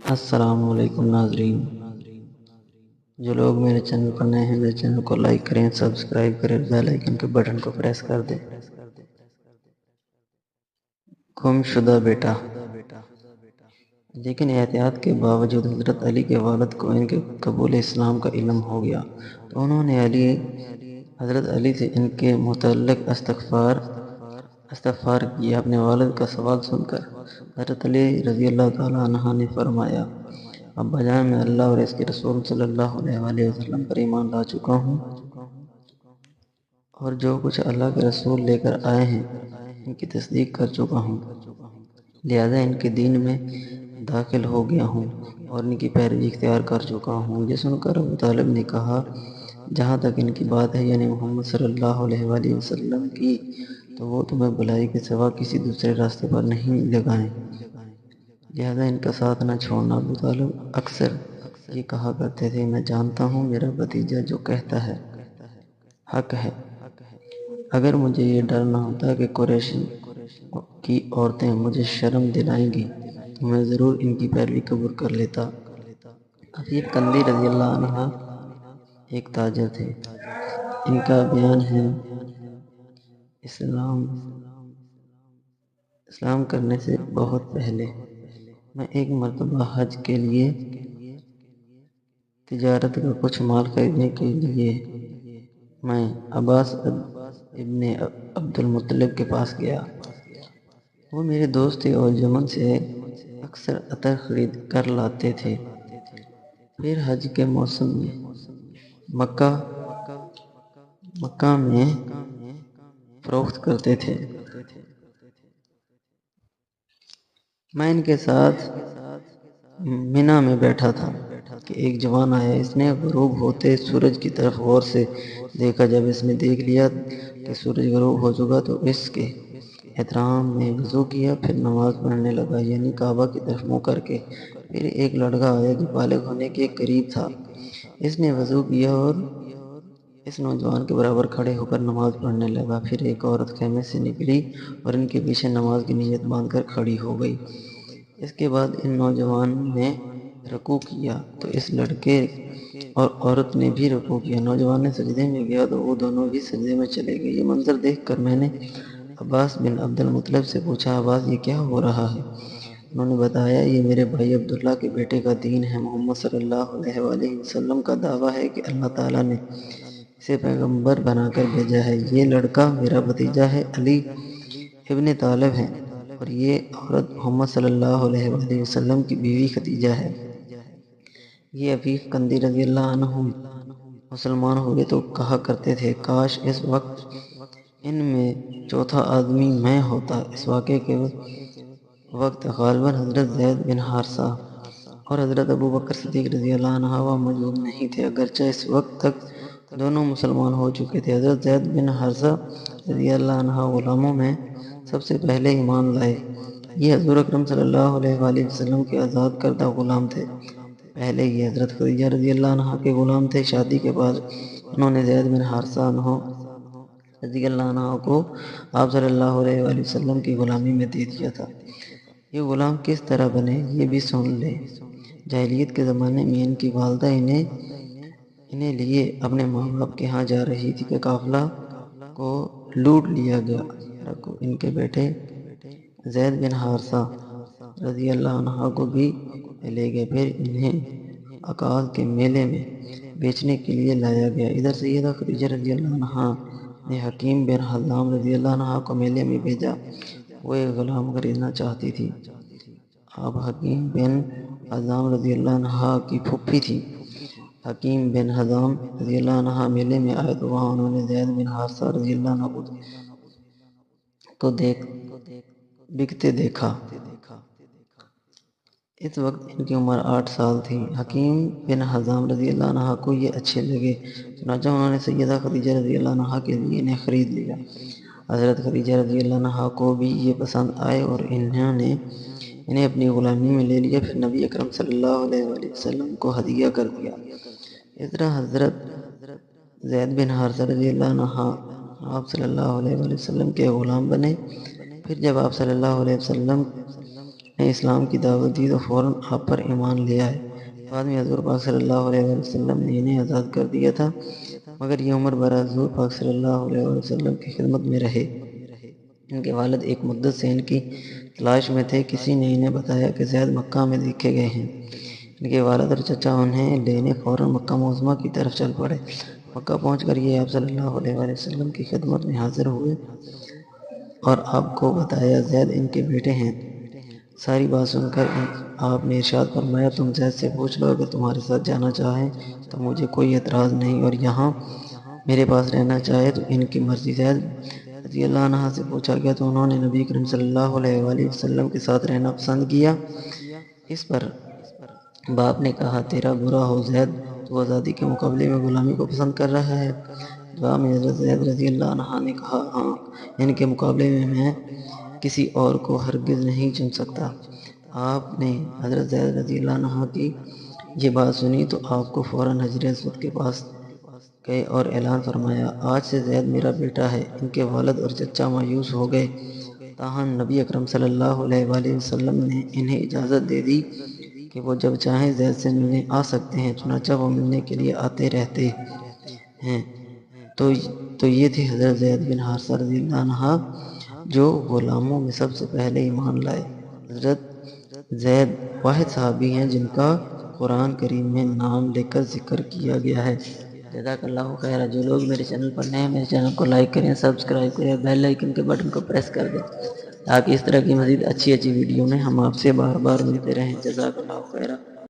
السلام علیکم ناظرین، جو لوگ میرے چینل پر نئے ہیں میرے چینل کو لائک کریں، سبسکرائب کریں، بیل آئیکن کے بٹن کو پریس کر دیں۔ گم شدہ بیٹا۔ لیکن احتیاط کے باوجود حضرت علی کے والد کو ان کے قبول اسلام کا علم ہو گیا تو انہوں نے حضرت علی سے ان کے متعلق استغفار کیا۔ اپنے والد کا سوال سن کر حضرت علی رضی اللہ تعالیٰ عنہ نے فرمایا، ابا جان، میں اللہ اور اس کے رسول صلی اللہ علیہ وآلہ وسلم پر ایمان لا چکا ہوں اور جو کچھ اللہ کے رسول لے کر آئے ہیں ان کی تصدیق کر چکا ہوں، لہذا ان کے دین میں داخل ہو گیا ہوں اور ان کی پیروی اختیار کر چکا ہوں۔ یہ سن کر ابو طالب نے کہا، جہاں تک ان کی بات ہے، یعنی محمد صلی اللہ علیہ وآلہ وسلم کی، تو وہ تمہیں بھلائی کے سوا کسی دوسرے راستے پر نہیں لگائیں، لہذا ان کا ساتھ نہ چھوڑنا۔ ابو طالب اکثر یہ کہا کرتے تھے، میں جانتا ہوں میرا بھتیجا جو کہتا ہے حق ہے، اگر مجھے یہ ڈر نہ ہوتا کہ قریشی کی عورتیں مجھے شرم دلائیں گی تو میں ضرور ان کی پیروی قبول کر لیتا۔ عفیف قندی رضی اللہ عنہ ایک تاجر تھے۔ ان کا بیان ہے، اسلام کرنے سے بہت پہلے میں ایک مرتبہ حج کے لیے تجارت کا کچھ مال خریدنے کے لیے میں عباس ابن عبد المطلب کے پاس گیا۔ وہ میرے دوست تھے اور یمن سے اکثر عطر خرید کر لاتے تھے، پھر حج کے موسم میں مکہ میں فروخت کرتے تھے۔ میں ان کے ساتھ منی میں بیٹھا تھا کہ ایک جوان آیا۔ اس نے غروب ہوتے سورج کی طرف غور سے دیکھا۔ جب اس نے دیکھ لیا کہ سورج غروب ہو چکا تو اس کے احترام میں وضو کیا، پھر نماز پڑھنے لگا، یعنی کعبہ کی طرف منہ کر کے۔ پھر ایک لڑکا آیا جو بالغ ہونے کے قریب تھا۔ اس نے وضو کیا اور اس نوجوان کے برابر کھڑے ہو کر نماز پڑھنے لگا۔ پھر ایک عورت خیمے سے نکلی اور ان کے پیچھے نماز کی نیت باندھ کر کھڑی ہو گئی۔ اس کے بعد ان نوجوان نے رکوع کیا تو اس لڑکے اور عورت نے بھی رکوع کیا۔ نوجوان نے سجدے میں گیا تو وہ دونوں بھی سجدے میں چلے گئے۔ یہ منظر دیکھ کر میں نے عباس بن عبد المطلب سے پوچھا، عباس، یہ کیا ہو رہا ہے؟ انہوں نے بتایا، یہ میرے بھائی عبداللہ کے بیٹے کا دین ہے۔ محمد صلی اللہ علیہ وآلہ وسلم کا دعویٰ ہے کہ اللہ تعالیٰ نے اسے پیغمبر بنا کر بھیجا ہے۔ یہ لڑکا میرا بھتیجا ہے، علی ابن طالب ہے، اور یہ عورت محمد صلی اللہ علیہ وآلہ وسلم کی بیوی خدیجہ ہے۔ یہ عفیف قندی رضی اللہ عنہ مسلمان ہوئے تو کہا کرتے تھے، کاش اس وقت ان میں چوتھا آدمی میں ہوتا۔ اس واقعے کے وقت غالباً حضرت زید بن حارثہ اور حضرت ابو بکر صدیق رضی اللہ عنہ موجود نہیں تھے، اگرچہ اس وقت تک دونوں مسلمان ہو چکے تھے۔ حضرت زید بن حارثہ رضی اللہ عنہ غلاموں میں سب سے پہلے ایمان لائے۔ یہ حضور اکرم صلی اللہ علیہ وآلہ وسلم کے آزاد کردہ غلام تھے۔ پہلے یہ حضرت خدیجہ رضی اللہ عنہ کے غلام تھے۔ شادی کے بعد انہوں نے زید بن حارثہ رضی اللہ عنہ کو آپ صلی اللہ علیہ وآلہ وسلم کی غلامی میں دے دیا تھا۔ یہ غلام کس طرح بنے یہ بھی سن لیں۔ جاہلیت کے زمانے میں ان کی والدہ انہیں لیے اپنے ماں باپ کے ہاں جا رہی تھی کہ قافلہ کو لوٹ لیا گیا۔ ان کے بیٹے زید بن حارثہ رضی اللہ عنہ کو بھی لے گئے، پھر انہیں عکاظ کے میلے میں بیچنے کے لیے لایا گیا۔ ادھر سیدہ خدیجہ رضی اللہ عنہ نے حکیم بن حزام رضی اللہ عنہ کو میلے میں بھیجا۔ وہ ایک غلام خریدنا چاہتی تھی۔ آپ حکیم بن حزام رضی اللہ عنہ کی پھوپھی تھی۔ حکیم بن حزام رضی اللہ عنہ میلے میں آئے تو وہاں انہوں نے زید بن حارثہ رضی اللہ عنہ کو بکتے دیکھا۔ اس وقت ان کی عمر 8 سال تھی۔ حکیم بن حزام رضی اللہ عنہ کو یہ اچھے لگے، چنانچہ انہوں نے سیدہ خدیجہ رضی اللہ عنہ کے لیے انہیں خرید لیا۔ حضرت خدیجہ رضی اللہ عنہ کو بھی یہ پسند آئے اور انہوں نے انہیں اپنی غلامی میں لے لیا، پھر نبی اکرم صلی اللہ علیہ وآلہ وسلم کو ہدیہ کر دیا۔ اس طرح حضرت زید بن حارثہ رضی اللہ عنہ آپ صلی اللہ علیہ وآلہ وسلم کے غلام بنے۔ پھر جب آپ صلی اللہ علیہ وسلم نے اسلام کی دعوت دی تو فوراً آپ پر ایمان لے آئے۔ بعد میں حضور پاک صلی اللہ علیہ وسلم نے انہیں آزاد کر دیا تھا، مگر یہ عمر برا حضور پاک صلی اللہ علیہ وسلم کی خدمت میں رہے۔ ان کے والد ایک مدت سے ان کی تلاش میں تھے۔ کسی نے انہیں بتایا کہ زید مکہ میں دیکھے گئے ہیں۔ ان کے والد اور چچا انہیں لینے فوراً مکہ معظمہ کی طرف چل پڑے۔ مکہ پہنچ کر یہ آپ صلی اللہ علیہ وسلم کی خدمت میں حاضر ہوئے اور آپ کو بتایا زید ان کے بیٹے ہیں۔ ساری بات سن کر آپ نے ارشاد فرمایا، تم زید سے پوچھ لو، اگر تمہارے ساتھ جانا چاہیں تو مجھے کوئی اعتراض نہیں، اور یہاں میرے پاس رہنا چاہے تو ان کی مرضی۔ زید رضی اللہ عنہ سے پوچھا گیا تو انہوں نے نبی کریم صلی اللہ علیہ وآلہ وسلم کے ساتھ رہنا پسند کیا۔ اس پر باپ نے کہا، تیرا برا ہو زید، تو آزادی کے مقابلے میں غلامی کو پسند کر رہا ہے۔ جواب میں حضرت زید رضی اللہ عنہ نے کہا، ہاں، ان کے مقابلے میں کسی اور کو ہرگز نہیں چن سکتا۔ آپ نے حضرت زید رضی اللہ عنہ کی یہ بات سنی تو آپ کو فوراً حجر اسود کے پاس گئے اور اعلان فرمایا، آج سے زید میرا بیٹا ہے۔ ان کے والد اور چچا مایوس ہو گئے، تاہم نبی اکرم صلی اللہ علیہ وآلہ وسلم نے انہیں اجازت دے دی کہ وہ جب چاہیں زید سے ملنے آ سکتے ہیں، چنانچہ وہ ملنے کے لیے آتے رہتے ہیں۔ تو یہ تھے حضرت زید بن حارثہ رضی اللہ عنہ، جو غلاموں میں سب سے پہلے ایمان لائے۔ حضرت زید واحد صحابی ہیں جن کا قرآن کریم میں نام لے کر ذکر کیا گیا ہے۔ جزاک اللہ خیر۔ جو لوگ میرے چینل پر نئے ہیں، میرے چینل کو لائک کریں، سبسکرائب کریں، بیل آئیکن کے بٹن کو پریس کر دیں تاکہ اس طرح کی مزید اچھی ویڈیو میں ہم آپ سے بار بار ملتے رہیں۔ جزاک اللہ خیر۔